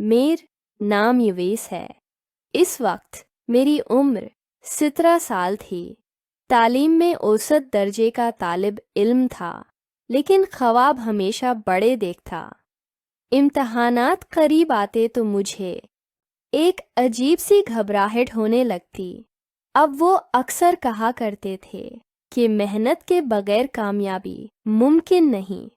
मेर नाम यवेस है। इस वक्त मेरी उम्र 17 साल थी। तालीम में औसत दर्जे का तालिब इल्म था, लेकिन ख्वाब हमेशा बड़े देखता। इम्तहानात करीब आते तो मुझे एक अजीब सी घबराहट होने लगती। अब वो अक्सर कहा करते थे कि मेहनत के बगैर कामयाबी मुमकिन नहीं,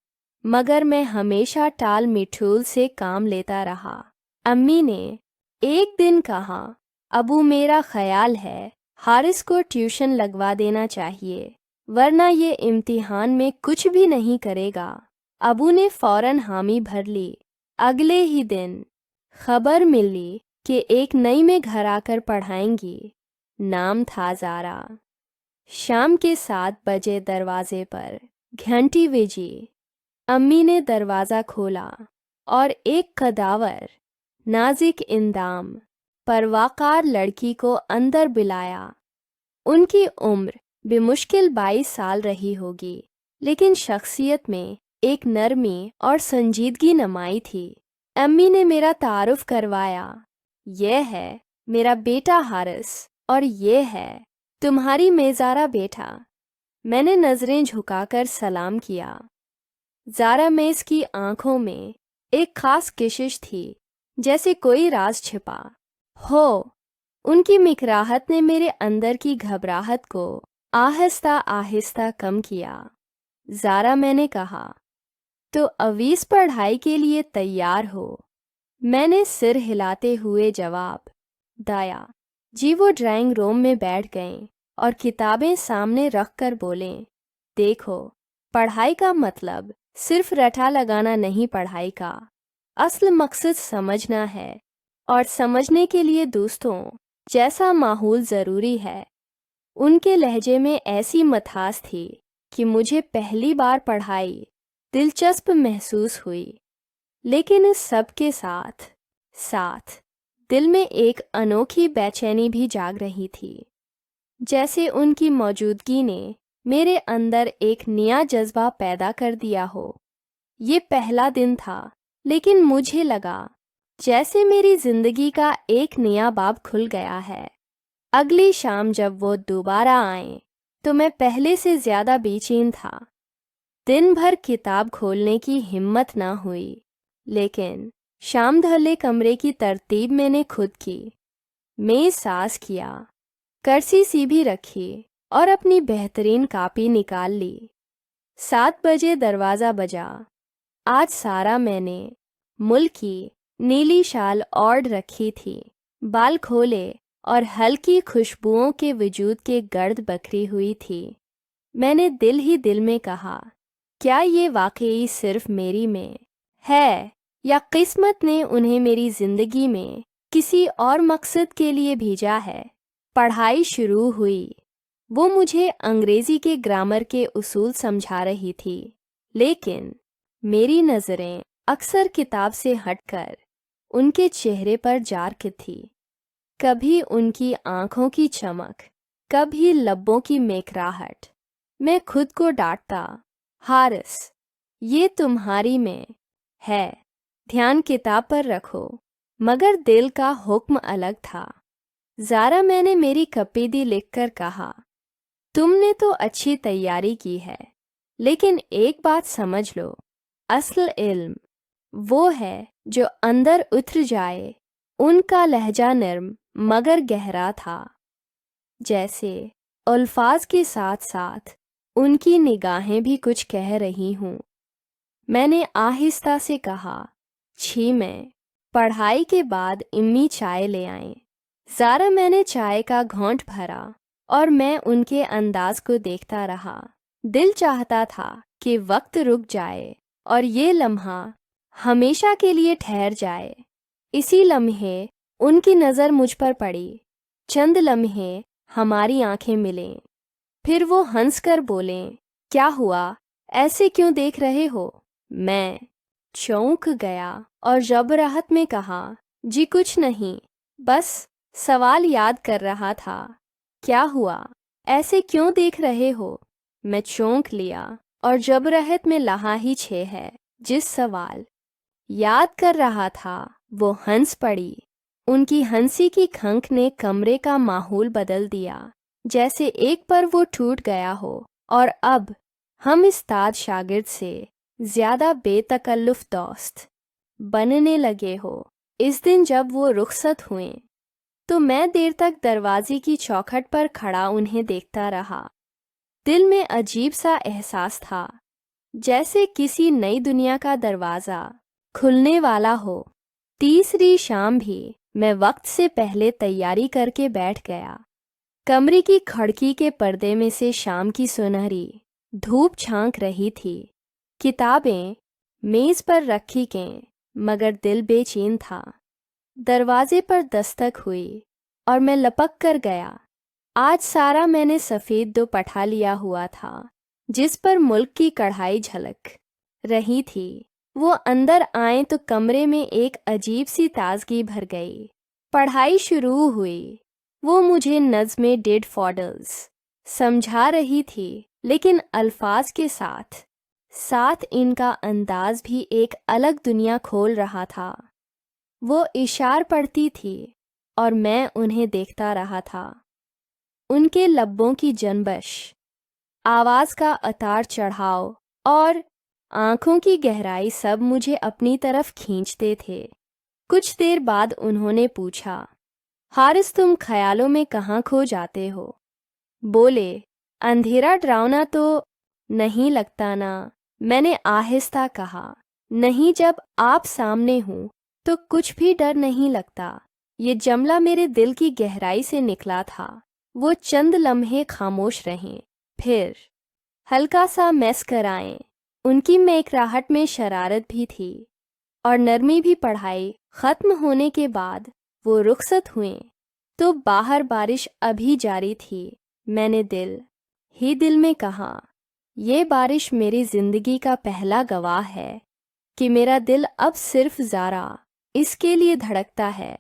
मगर मैं हमेशा टाल मिठूल से काम लेता रहा। अम्मी ने एक दिन कहा, अबू मेरा ख्याल है हारिस को ट्यूशन लगवा देना चाहिए, वरना ये इम्तिहान में कुछ भी नहीं करेगा। अबू ने फौरन हामी भर ली। अगले ही दिन खबर मिली कि एक नई में घर आकर पढ़ाएंगी। नाम था ज़ारा। शाम के 7 बजे दरवाजे पर घंटी बजी। अम्मी ने दरवाज़ा खोला और एक कदावर नाजिक इंदाम परवाकार लड़की को अंदर बुलाया। उनकी उम्र बेमुश्किल 22 साल रही होगी, लेकिन शख्सियत में एक नरमी और संजीदगी नमाई थी। अम्मी ने मेरा तारुफ करवाया, यह है मेरा बेटा हारिस और ये है तुम्हारी मेज़ारा बेटा। मैंने नज़रें झुकाकर सलाम किया। ज़ारा मेज़ की आंखों में एक खास किशिश थी, जैसे कोई राज छिपा हो। उनकी मुस्कुराहट ने मेरे अंदर की घबराहट को आहिस्ता आहिस्ता कम किया। ज़ारा, मैंने कहा, तो अवीस पढ़ाई के लिए तैयार हो? मैंने सिर हिलाते हुए जवाब दिया। जी। वो ड्राइंग रूम में बैठ गए और किताबें सामने रख कर बोले, देखो, पढ़ाई का मतलब सिर्फ रटा लगाना नहीं, पढ़ाई का असल मकसद समझना है, और समझने के लिए दोस्तों जैसा माहौल ज़रूरी है। उनके लहजे में ऐसी मिठास थी कि मुझे पहली बार पढ़ाई दिलचस्प महसूस हुई। लेकिन इस सब के साथ साथ दिल में एक अनोखी बेचैनी भी जाग रही थी, जैसे उनकी मौजूदगी ने मेरे अंदर एक नया जज्बा पैदा कर दिया हो। ये पहला दिन था, लेकिन मुझे लगा जैसे मेरी जिंदगी का एक नया बाब खुल गया है। अगली शाम जब वो दोबारा आए तो मैं पहले से ज़्यादा बेचैन था। दिन भर किताब खोलने की हिम्मत ना हुई, लेकिन शाम ढले कमरे की तरतीब मैंने खुद की। मेज़ साफ किया, कुर्सी सीधी रखी और अपनी बेहतरीन कॉपी निकाल ली। 7 बजे दरवाज़ा बजा। आज सारा मैंने मुल्की नीली शाल ओढ़ रखी थी, बाल खोले और हल्की खुशबुओं के वजूद के गर्द बखरी हुई थी। मैंने दिल ही दिल में कहा, क्या ये वाकई सिर्फ मेरी में है, या किस्मत ने उन्हें मेरी ज़िंदगी में किसी और मकसद के लिए भेजा है। पढ़ाई शुरू हुई। वो मुझे अंग्रेज़ी के ग्रामर के उसूल समझा रही थी, लेकिन मेरी नज़रें अक्सर किताब से हटकर उनके चेहरे पर जा रही थी। कभी उनकी आंखों की चमक, कभी लब्बों की मुस्कुराहट। मैं खुद को डांटता, हारिस, ये तुम्हारी में है, ध्यान किताब पर रखो। मगर दिल का हुक्म अलग था। ज़ारा, मैंने मेरी कपीदी लिखकर कहा, तुमने तो अच्छी तैयारी की है, लेकिन एक बात समझ लो, असल इल्म वो है जो अंदर उतर जाए। उनका लहजा नर्म मगर गहरा था, जैसे अल्फाज के साथ साथ उनकी निगाहें भी कुछ कह रही हूँ। मैंने आहिस्ता से कहा, छी, मैं पढ़ाई के बाद इम्मी चाय ले आए। ज़ारा, मैंने चाय का घोंट भरा और मैं उनके अंदाज को देखता रहा। दिल चाहता था कि वक्त रुक जाए और ये लम्हा हमेशा के लिए ठहर जाए। इसी लम्हे उनकी नज़र मुझ पर पड़ी। चंद लम्हे हमारी आंखें मिलें, फिर वो हंसकर बोलें, क्या हुआ, ऐसे क्यों देख रहे हो? मैं चौंक गया और जबराहत में कहा, जी कुछ नहीं, बस सवाल याद कर रहा था। क्या हुआ, ऐसे क्यों देख रहे हो? मैं चौंक लिया और जबराहत में लहा ही छे है। जिस सवाल याद कर रहा था वो हंस पड़ी। उनकी हंसी की खंख ने कमरे का माहौल बदल दिया, जैसे एक पर वो टूट गया हो और अब हम उस्ताद शागिर्द से ज्यादा बेतकल्लुफ दोस्त बनने लगे हो। इस दिन जब वो रुखसत हुए तो मैं देर तक दरवाजे की चौखट पर खड़ा उन्हें देखता रहा। दिल में अजीब सा एहसास था, जैसे किसी नई दुनिया का दरवाज़ा खुलने वाला हो। तीसरी शाम भी मैं वक्त से पहले तैयारी करके बैठ गया। कमरे की खिड़की के पर्दे में से शाम की सुनहरी धूप झांक रही थी। किताबें मेज़ पर रखी गईं, मगर दिल बेचैन था। दरवाजे पर दस्तक हुई और मैं लपक कर गया। आज सारा मैंने सफ़ेद दुपट्टा लिया हुआ था, जिस पर मुल्क की कढ़ाई झलक रही थी। वो अंदर आए तो कमरे में एक अजीब सी ताजगी भर गई। पढ़ाई शुरू हुई। वो मुझे नज़्में डेड फॉडल्स समझा रही थी, लेकिन अल्फाज के साथ साथ इनका अंदाज भी एक अलग दुनिया खोल रहा था। वो इशार पढ़ती थी और मैं उन्हें देखता रहा था। उनके लब्बों की जनबश, आवाज़ का उतार चढ़ाव और आंखों की गहराई सब मुझे अपनी तरफ खींचते थे। कुछ देर बाद उन्होंने पूछा, हारिस तुम ख्यालों में कहाँ खो जाते हो? बोले, अंधेरा डरावना तो नहीं लगता ना? मैंने आहिस्ता कहा, नहीं, जब आप सामने हूँ तो कुछ भी डर नहीं लगता। ये जुमला मेरे दिल की गहराई से निकला था। वो चंद लम्हे खामोश रहें, फिर हल्का सा मुस्कुराए। उनकी मुस्कुराहट में शरारत भी थी और नरमी भी। पढ़ाई खत्म होने के बाद वो रुखसत हुए तो बाहर बारिश अभी जारी थी। मैंने दिल ही दिल में कहा, ये बारिश मेरी जिंदगी का पहला गवाह है कि मेरा दिल अब सिर्फ ज़ारा इसके लिए धड़कता है।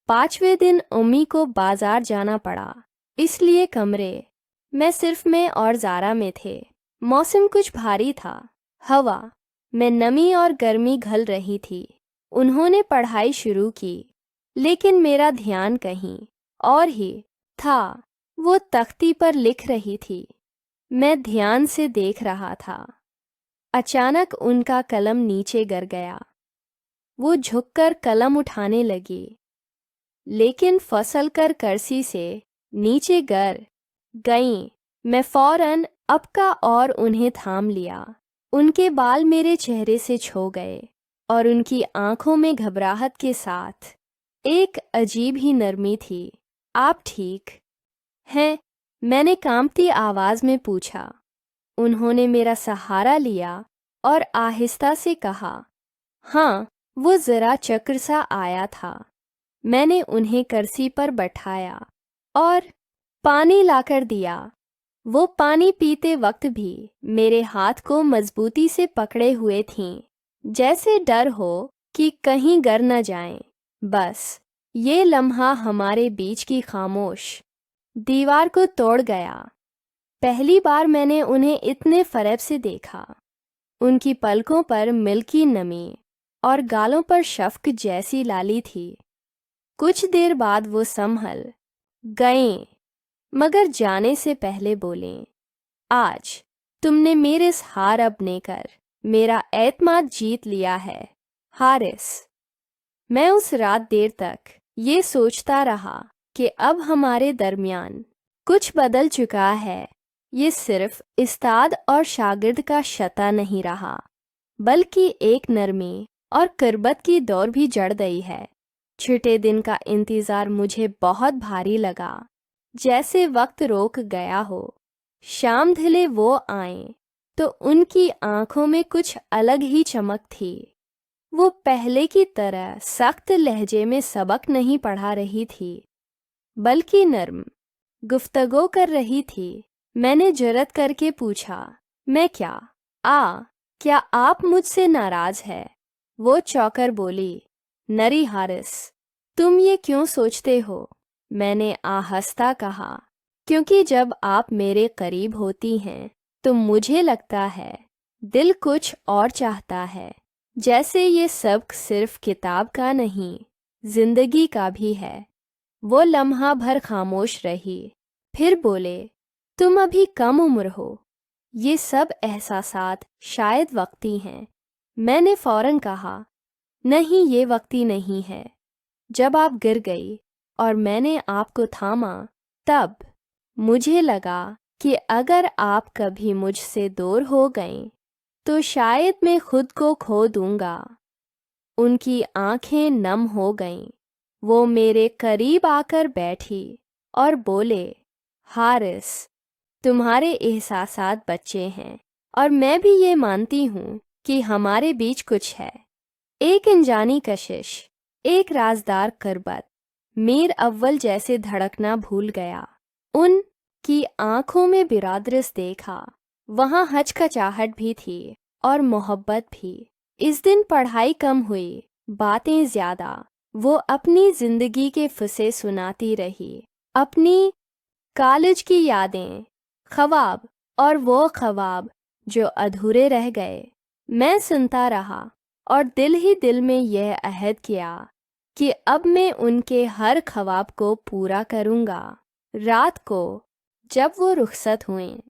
5वें दिन उम्मी को बाजार जाना पड़ा, इसलिए कमरे में सिर्फ मैं और ज़ारा में थे। मौसम कुछ भारी था। हवा में नमी और गर्मी घल रही थी। उन्होंने पढ़ाई शुरू की, लेकिन मेरा ध्यान कहीं और ही था। वो तख्ती पर लिख रही थी, मैं ध्यान से देख रहा था। अचानक उनका कलम नीचे गिर गया। वो झुककर कलम उठाने लगी, लेकिन फसल कर करसी से नीचे गिर गई। मैं फौरन अपका और उन्हें थाम लिया। उनके बाल मेरे चेहरे से छो गए और उनकी आंखों में घबराहट के साथ एक अजीब ही नरमी थी। आप ठीक हैं? मैंने कांपती आवाज़ में पूछा। उन्होंने मेरा सहारा लिया और आहिस्ता से कहा, हाँ। वो ज़रा चक्र सा आया था। मैंने उन्हें कुर्सी पर बैठाया और पानी लाकर दिया। वो पानी पीते वक्त भी मेरे हाथ को मजबूती से पकड़े हुए थीं, जैसे डर हो कि कहीं गिर न जाएं। बस ये लम्हा हमारे बीच की खामोश दीवार को तोड़ गया। पहली बार मैंने उन्हें इतने फरेब से देखा। उनकी पलकों पर मिल्की नमी और गालों पर शफ़क़ जैसी लाली थी। कुछ देर बाद वो संभल गए, मगर जाने से पहले बोले, आज तुमने मेरे इस हार अपने कर मेरा एतमाद जीत लिया है, हारिस। मैं उस रात देर तक ये सोचता रहा कि अब हमारे दरमियान कुछ बदल चुका है। ये सिर्फ उस्ताद और शागिर्द का शता नहीं रहा, बल्कि एक नरमी और कुर्बत की दौर भी जड़ गई है। छठे दिन का इंतज़ार मुझे बहुत भारी लगा, जैसे वक्त रोक गया हो। शाम ढले वो आए तो उनकी आंखों में कुछ अलग ही चमक थी। वो पहले की तरह सख्त लहजे में सबक नहीं पढ़ा रही थी, बल्कि नर्म गुफ्तगू कर रही थी। मैंने जुर्रत करके पूछा, मैं क्या आप मुझसे नाराज़ है? वो चौंकर बोली, नरी हारिस, तुम ये क्यों सोचते हो? मैंने आहिस्ता कहा, क्योंकि जब आप मेरे करीब होती हैं तो मुझे लगता है दिल कुछ और चाहता है। जैसे ये सबक सिर्फ किताब का नहीं, जिंदगी का भी है। वो लम्हा भर खामोश रही, फिर बोले, तुम अभी कम उम्र हो, ये सब एहसासात शायद वक्ती हैं। मैंने फौरन कहा, नहीं ये वक्ती नहीं है। जब आप गिर गई और मैंने आपको थामा, तब मुझे लगा कि अगर आप कभी मुझसे दूर हो गए तो शायद मैं खुद को खो दूंगा। उनकी आंखें नम हो गईं। वो मेरे करीब आकर बैठी और बोले, हारिस, तुम्हारे एहसासात बच्चे हैं और मैं भी ये मानती हूँ कि हमारे बीच कुछ है। एक अनजानी कशिश, एक राजदार करबत। मीर अव्वल जैसे धड़कना भूल गया। उन की आंखों में बिरादरस देखा। वहाँ हचकचाहट भी थी और मोहब्बत भी। इस दिन पढ़ाई कम हुई, बातें ज्यादा। वो अपनी जिंदगी के किस्से सुनाती रही, अपनी कॉलेज की यादें, ख्वाब और वो ख्वाब जो अधूरे रह गए। मैं सुनता रहा और दिल ही दिल में यह अहद किया कि अब मैं उनके हर ख्वाब को पूरा करूंगा। रात को जब वो रुखसत हुए